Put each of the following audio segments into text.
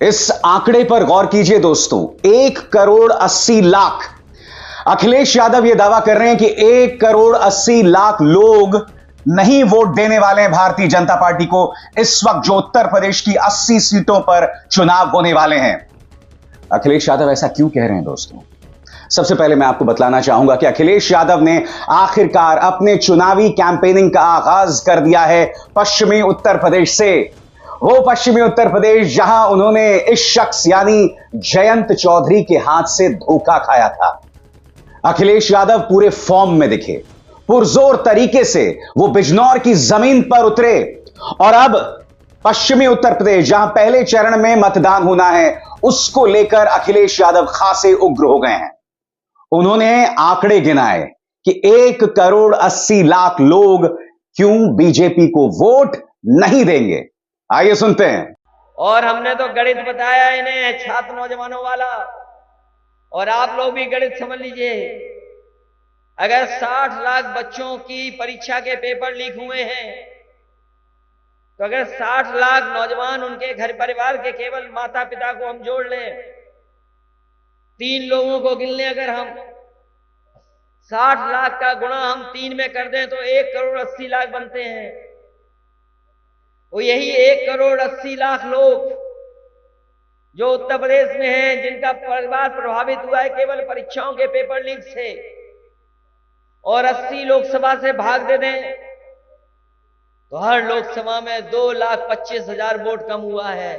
इस आंकड़े पर गौर कीजिए दोस्तों, 1,80,00,000। अखिलेश यादव यह दावा कर रहे हैं कि 1,80,00,000 लोग नहीं वोट देने वाले हैं भारतीय जनता पार्टी को इस वक्त जो उत्तर प्रदेश की 80 सीटों पर चुनाव होने वाले हैं। अखिलेश यादव ऐसा क्यों कह रहे हैं दोस्तों? सबसे पहले मैं आपको बतलाना चाहूंगा कि अखिलेश यादव ने आखिरकार अपने चुनावी कैंपेनिंग का आगाज कर दिया है पश्चिमी उत्तर प्रदेश से। वो पश्चिमी उत्तर प्रदेश जहां उन्होंने इस शख्स यानी जयंत चौधरी के हाथ से धोखा खाया था। अखिलेश यादव पूरे फॉर्म में दिखे, पुरजोर तरीके से वो बिजनौर की जमीन पर उतरे और अब पश्चिमी उत्तर प्रदेश जहां पहले चरण में मतदान होना है उसको लेकर अखिलेश यादव खासे उग्र हो गए हैं। उन्होंने आंकड़े गिनाए कि 1,80,00,000 लोग क्यों बीजेपी को वोट नहीं देंगे। आइए सुनते हैं। और हमने तो गणित बताया इन्हें, छात्र नौजवानों वाला, और आप लोग भी गणित समझ लीजिए। अगर 60 लाख बच्चों की परीक्षा के पेपर लीक हुए हैं तो अगर 60 लाख नौजवान उनके घर परिवार के केवल माता पिता को हम जोड़ लें, 3 लोगों को गिन लें, अगर हम 60 लाख का गुणा हम 3 में कर दें तो 1,80,00,000 बनते हैं। वो यही 1,80,00,000 लोग जो उत्तर प्रदेश में हैं, जिनका परिवार प्रभावित हुआ है केवल परीक्षाओं के पेपर लीक से, और 80 लोकसभा से भाग दे दें तो हर लोकसभा में 2,25,000 वोट कम हुआ है।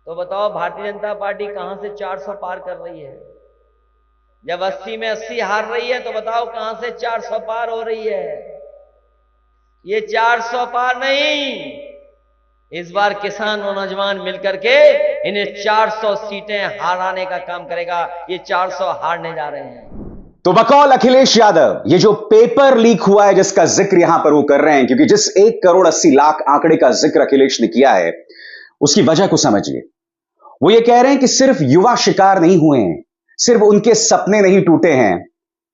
तो बताओ भारतीय जनता पार्टी कहां से 400 पार कर रही है? जब 80 में 80 हार रही है तो बताओ कहां से 400 पार हो रही है? ये 400 पार नहीं, इस बार किसान और नौजवान मिलकर के इन्हें 400 सीटें हाराने का काम करेगा। ये 400 हारने जा रहे हैं। तो बकौल अखिलेश यादव, ये जो पेपर लीक हुआ है जिसका जिक्र यहां पर वो कर रहे हैं, क्योंकि जिस 1,80,00,000 आंकड़े का जिक्र अखिलेश ने किया है उसकी वजह को समझिए। वो ये कह रहे हैं कि सिर्फ युवा शिकार नहीं हुए हैं, सिर्फ उनके सपने नहीं टूटे हैं,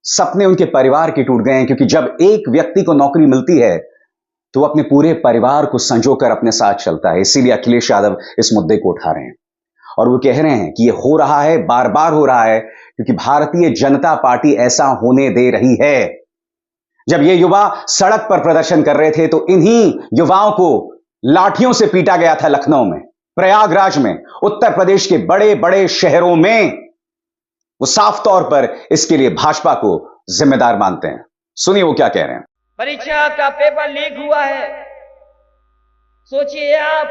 सपने उनके परिवार के टूट गए हैं। क्योंकि जब एक व्यक्ति को नौकरी मिलती है तो वो अपने पूरे परिवार को संजोकर अपने साथ चलता है। इसीलिए अखिलेश यादव इस मुद्दे को उठा रहे हैं और वो कह रहे हैं कि ये हो रहा है, बार बार हो रहा है, क्योंकि भारतीय जनता पार्टी ऐसा होने दे रही है। जब ये युवा सड़क पर प्रदर्शन कर रहे थे तो इन्हीं युवाओं को लाठियों से पीटा गया था लखनऊ में, प्रयागराज में, उत्तर प्रदेश के बड़े बड़े शहरों में। वो साफ तौर पर इसके लिए भाजपा को जिम्मेदार मानते हैं। सुनिए वो क्या कह रहे हैं। परीक्षा का पेपर लीक हुआ है। सोचिए आप,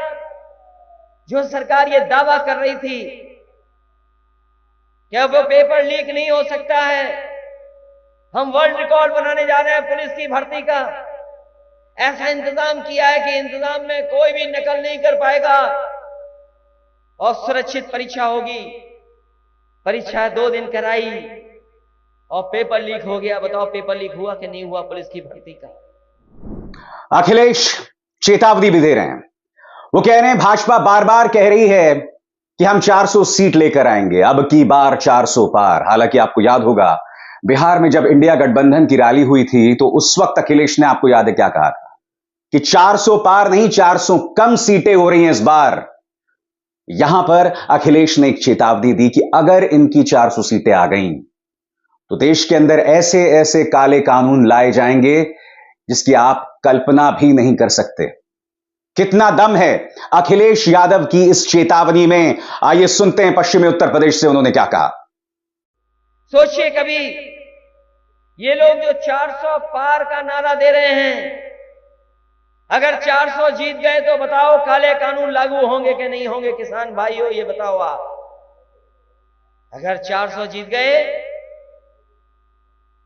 जो सरकार ये दावा कर रही थी कि अब वो पेपर लीक नहीं हो सकता है, हम वर्ल्ड रिकॉर्ड बनाने जा रहे हैं पुलिस की भर्ती का, ऐसा इंतजाम किया है कि इंतजाम में कोई भी नकल नहीं कर पाएगा और सुरक्षित परीक्षा होगी। परीक्षा 2 दिन कराई और पेपर लीक हो गया। बताओ पेपर लीक हुआ कि नहीं हुआ पुलिस की भर्ती का? अखिलेश चेतावनी भी दे रहे हैं। वो कह रहे हैं भाजपा बार बार कह रही है कि हम 400 सीट लेकर आएंगे, अब की बार 400 पार। हालांकि आपको याद होगा बिहार में जब इंडिया गठबंधन की रैली हुई थी तो उस वक्त अखिलेश ने, आपको याद है क्या कहा था, कि 400 पार नहीं 400 कम सीटें हो रही हैं इस बार। यहां पर अखिलेश ने एक चेतावनी दी कि अगर इनकी 400 सीटें आ गई तो देश के अंदर ऐसे ऐसे काले कानून लाए जाएंगे जिसकी आप कल्पना भी नहीं कर सकते। कितना दम है अखिलेश यादव की इस चेतावनी में। आइए सुनते हैं पश्चिमी उत्तर प्रदेश से उन्होंने क्या कहा। सोचिए कभी ये लोग जो 400 पार का नारा दे रहे हैं, अगर 400 जीत गए तो बताओ काले कानून लागू होंगे कि नहीं होंगे? किसान भाइयों ये बताओ आप। अगर 400 जीत गए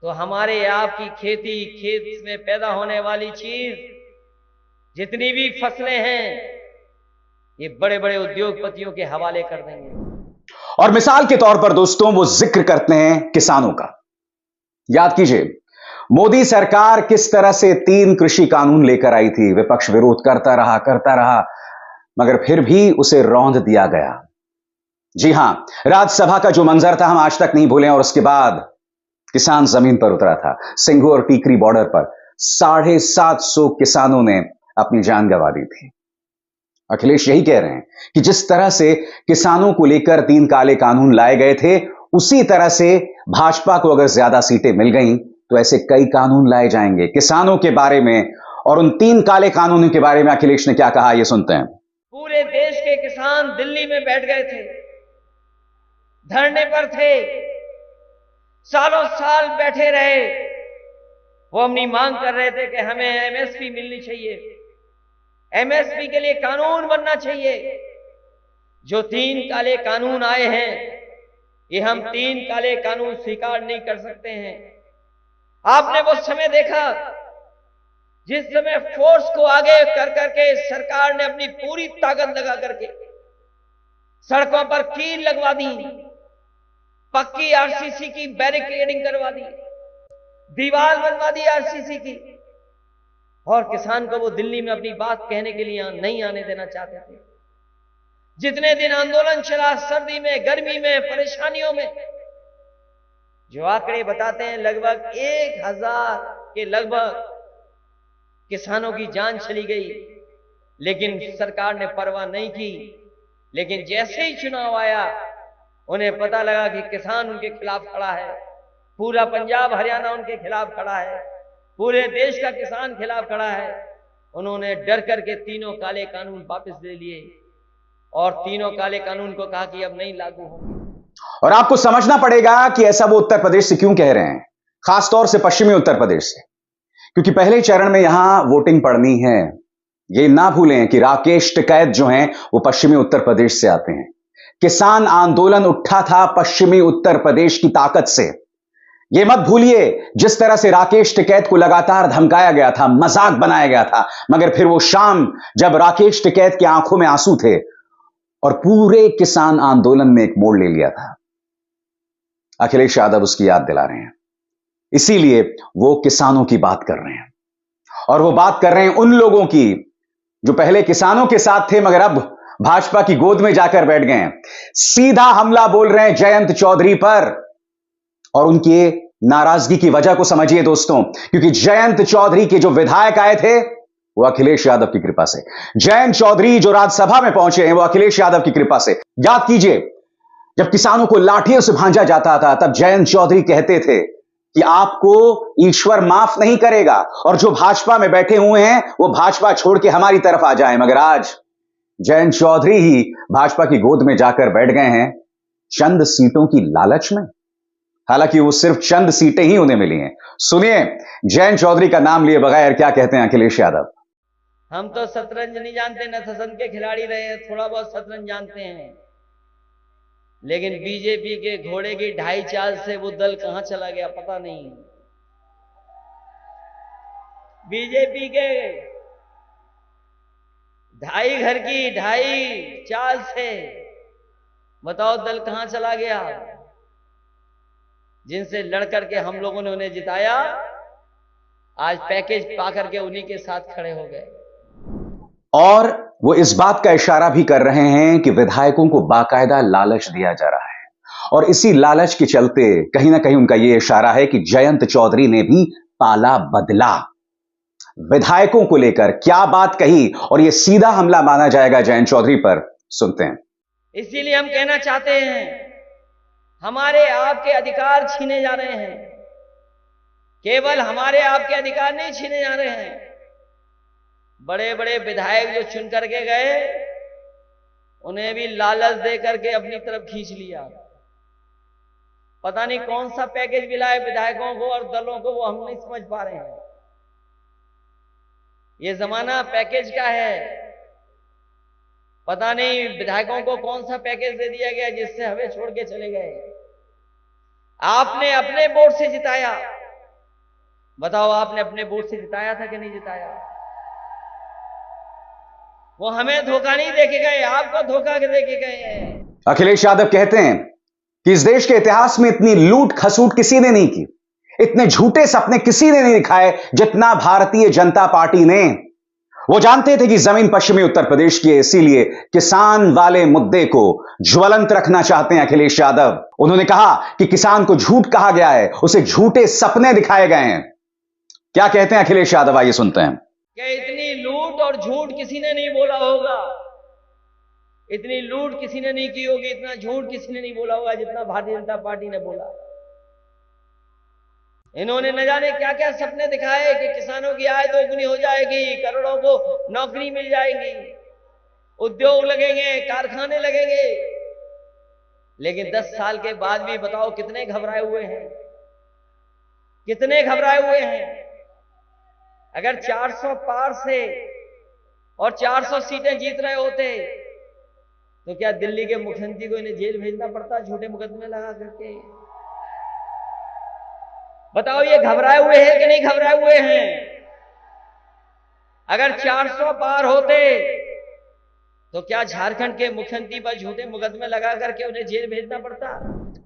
तो हमारे आपकी खेती, खेत में पैदा होने वाली चीज, जितनी भी फसलें हैं, ये बड़े बड़े उद्योगपतियों के हवाले कर देंगे। और मिसाल के तौर पर दोस्तों वो जिक्र करते हैं किसानों का। याद कीजिए मोदी सरकार किस तरह से 3 कृषि कानून लेकर आई थी। विपक्ष विरोध करता रहा, मगर फिर भी उसे रौंद दिया गया। जी हां, राज्यसभा का जो मंजर था हम आज तक नहीं भूले। और उसके बाद किसान जमीन पर उतरा था। सिंघू और टीकरी बॉर्डर पर 750 किसानों ने अपनी जान गंवा दी थी। अखिलेश यही कह रहे हैं कि जिस तरह से किसानों को लेकर 3 काले कानून लाए गए थे, उसी तरह से भाजपा को अगर ज्यादा सीटें मिल गई तो ऐसे कई कानून लाए जाएंगे किसानों के बारे में। और उन 3 काले कानूनों के बारे में अखिलेश ने क्या कहा, यह सुनते हैं। पूरे देश के किसान दिल्ली में बैठ गए थे, धरने पर थे, सालों साल बैठे रहे। वो अपनी मांग कर रहे थे कि हमें एमएसपी मिलनी चाहिए, एमएसपी के लिए कानून बनना चाहिए। जो 3 काले कानून आए हैं, ये हम 3 काले कानून स्वीकार नहीं कर सकते हैं। आपने वो समय देखा जिस समय फोर्स को आगे कर करके सरकार ने अपनी पूरी ताकत लगा करके सड़कों पर कील लगवा दी, पक्की आरसीसी की बैरिकेडिंग करवा दी, दीवार बनवा दी आरसीसी की, और किसान को वो दिल्ली में अपनी बात कहने के लिए नहीं आने देना चाहते थे। जितने दिन आंदोलन चला, सर्दी में, गर्मी में, परेशानियों में, जो आंकड़े बताते हैं लगभग 1000 के लगभग किसानों की जान चली गई, लेकिन सरकार ने परवाह नहीं की। लेकिन जैसे ही चुनाव आया, उन्हें पता लगा कि किसान उनके खिलाफ खड़ा है, पूरा पंजाब हरियाणा उनके खिलाफ खड़ा है, पूरे देश का किसान खिलाफ खड़ा है। उन्होंने डर करके 3 काले कानून वापस ले लिए और 3 काले कानून को कहा कि अब नहीं लागू होंगे। और आपको समझना पड़ेगा कि ऐसा वो उत्तर प्रदेश से क्यों कह रहे हैं, खासतौर से पश्चिमी उत्तर प्रदेश से, क्योंकि पहले चरण में यहां वोटिंग पड़नी है। ये ना भूलें कि राकेश टिकैत जो हैं वो पश्चिमी उत्तर प्रदेश से आते हैं। किसान आंदोलन उठा था पश्चिमी उत्तर प्रदेश की ताकत से। यह मत भूलिए, जिस तरह से राकेश टिकैत को लगातार धमकाया गया था, मजाक बनाया गया था, मगर फिर वो शाम जब राकेश टिकैत की आंखों में आंसू थे और पूरे किसान आंदोलन ने एक मोड़ ले लिया था। अखिलेश यादव उसकी याद दिला रहे हैं, इसीलिए वो किसानों की बात कर रहे हैं। और वो बात कर रहे हैं उन लोगों की जो पहले किसानों के साथ थे मगर अब भाजपा की गोद में जाकर बैठ गए हैं। सीधा हमला बोल रहे हैं जयंत चौधरी पर, और उनकी नाराजगी की वजह को समझिए दोस्तों, क्योंकि जयंत चौधरी के जो विधायक आए थे वो अखिलेश यादव की कृपा से। जयंत चौधरी जो राज्यसभा में पहुंचे हैं वो अखिलेश यादव की कृपा से। याद कीजिए, जब किसानों को लाठियों से भांजा जाता था तब जयंत चौधरी कहते थे कि आपको ईश्वर माफ नहीं करेगा, और जो भाजपा में बैठे हुए हैं वो भाजपा छोड़ के हमारी तरफ आ जाएं। मगर आज जयंत चौधरी ही भाजपा की गोद में जाकर बैठ गए हैं चंद सीटों की लालच में। हालांकि वो सिर्फ चंद सीटें ही उन्हें मिली हैं। सुनिए जयंत चौधरी का नाम लिए बगैर क्या कहते हैं अखिलेश यादव। हम तो शतरंज नहीं जानते, न शतरंज के खिलाड़ी रहे हैं, थोड़ा बहुत शतरंज जानते हैं, लेकिन बीजेपी के घोड़े की 2.5 चाल से वो दल कहां चला गया पता नहीं। बीजेपी के 2.5 घर की 2.5 चाल से बताओ दल कहां चला गया। जिनसे लड़ करके हम लोगों ने उन्हें जिताया, आज पैकेज पाकर के उन्हीं के साथ खड़े हो गए। और वो इस बात का इशारा भी कर रहे हैं कि विधायकों को बाकायदा लालच दिया जा रहा है, और इसी लालच के चलते कहीं ना कहीं उनका यह इशारा है कि जयंत चौधरी ने भी पाला बदला। विधायकों को लेकर क्या बात कही और यह सीधा हमला माना जाएगा जयंत चौधरी पर, सुनते हैं। इसीलिए हम कहना चाहते हैं, हमारे आपके अधिकार छीने जा रहे हैं। केवल हमारे आपके अधिकार नहीं छीने जा रहे हैं, बड़े बड़े विधायक जो चुन करके गए उन्हें भी लालच दे करके अपनी तरफ खींच लिया। पता नहीं कौन सा पैकेज मिला है विधायकों को और दलों को, वो हम नहीं समझ पा रहे हैं। ये जमाना पैकेज का है, पता नहीं विधायकों को कौन सा पैकेज दे दिया गया जिससे हमें छोड़ के चले गए। आपने अपने वोट से जिताया, बताओ आपने अपने वोट से जिताया था कि नहीं जिताया। वो हमें धोखा नहीं दे के गए, आपको धोखा दे के गए हैं। अखिलेश यादव कहते हैं कि इस देश के इतिहास में इतनी लूट खसूट किसी ने नहीं की, इतने झूठे सपने किसी ने नहीं दिखाए जितना भारतीय जनता पार्टी ने। वो जानते थे कि जमीन पश्चिमी उत्तर प्रदेश की है, इसीलिए किसान वाले मुद्दे को ज्वलंत रखना चाहते हैं अखिलेश यादव। उन्होंने कहा कि किसान को झूठ कहा गया है, उसे झूठे सपने दिखाए गए हैं। क्या कहते हैं अखिलेश यादव, आइए सुनते हैं। क्या इतनी लूट और झूठ किसी ने नहीं बोला होगा इतनी लूट किसी ने नहीं की होगी, इतना झूठ किसी ने नहीं बोला होगा जितना भारतीय जनता पार्टी ने बोला। इन्होंने न जाने क्या क्या सपने दिखाए कि किसानों की आय दोगुनी हो जाएगी, करोड़ों को नौकरी मिल जाएगी, उद्योग लगेंगे, कारखाने लगेंगे। लेकिन 10 साल के बाद भी बताओ कितने घबराए हुए हैं, कितने घबराए हुए हैं। अगर 400 पार से और 400 सीटें जीत रहे होते तो क्या दिल्ली के मुख्यमंत्री को इन्हें जेल भेजना पड़ता झूठे मुकदमे लगा करके? बताओ ये घबराए हुए हैं कि नहीं घबराए हुए हैं? अगर 400 पार होते तो क्या झारखंड के मुख्यमंत्री पर झूठे मुकदमे लगा करके उन्हें जेल भेजना पड़ता?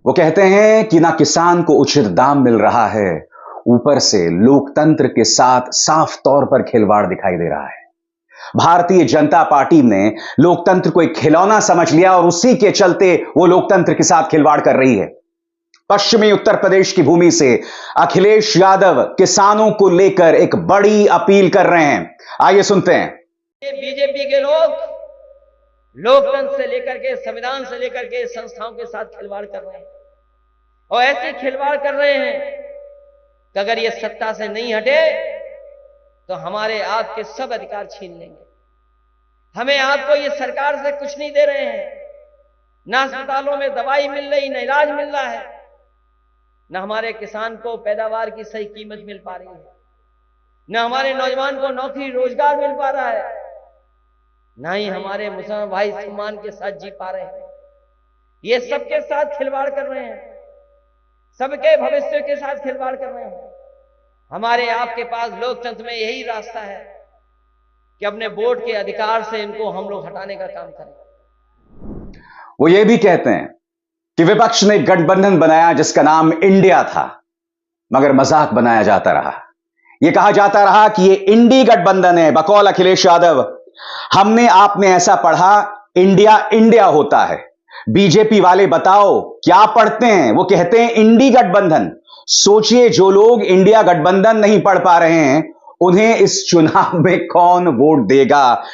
वो कहते हैं कि ना किसान को उचित दाम मिल रहा है, ऊपर से लोकतंत्र के साथ साफ तौर पर खिलवाड़ दिखाई दे रहा है। भारतीय जनता पार्टी ने लोकतंत्र को एक खिलौना समझ लिया और उसी के चलते वो लोकतंत्र के साथ खिलवाड़ कर रही है। पश्चिमी उत्तर प्रदेश की भूमि से अखिलेश यादव किसानों को लेकर एक बड़ी अपील कर रहे हैं। आइए सुनते हैं। बीजेपी के लोग लोकतंत्र से लेकर के, संविधान से लेकर के संस्थाओं के साथ खिलवाड़ कर रहे हैं और ऐसे खिलवाड़ कर रहे हैं कि अगर ये सत्ता से नहीं हटे तो हमारे आपके सब अधिकार छीन लेंगे। हमें आपको ये सरकार से कुछ नहीं दे रहे हैं, ना अस्पतालों में दवाई मिल रही, ना इलाज मिल रहा है, ना हमारे किसान को पैदावार की सही कीमत मिल पा रही है, ना हमारे नौजवान को नौकरी रोजगार मिल पा रहा है, ना ही हमारे मुसलमान भाई सम्मान के साथ जी पा रहे हैं। ये सबके साथ खिलवाड़ कर रहे हैं, सबके भविष्य के साथ खिलवाड़ कर रहे हैं। हमारे आपके पास लोकतंत्र में यही रास्ता है कि अपने वोट के अधिकार से इनको हम लोग हटाने का काम करें। वो ये भी कहते हैं कि विपक्ष ने गठबंधन बनाया जिसका नाम इंडिया था, मगर मजाक बनाया जाता रहा। यह कहा जाता रहा कि ये इंडी गठबंधन है। बकौल अखिलेश यादव, हमने आपने ऐसा पढ़ा, इंडिया इंडिया होता है। बीजेपी वाले बताओ क्या पढ़ते हैं? वो कहते हैं इंडी गठबंधन। सोचिए, जो लोग इंडिया गठबंधन नहीं पढ़ पा रहे हैं उन्हें इस चुनाव में कौन वोट देगा?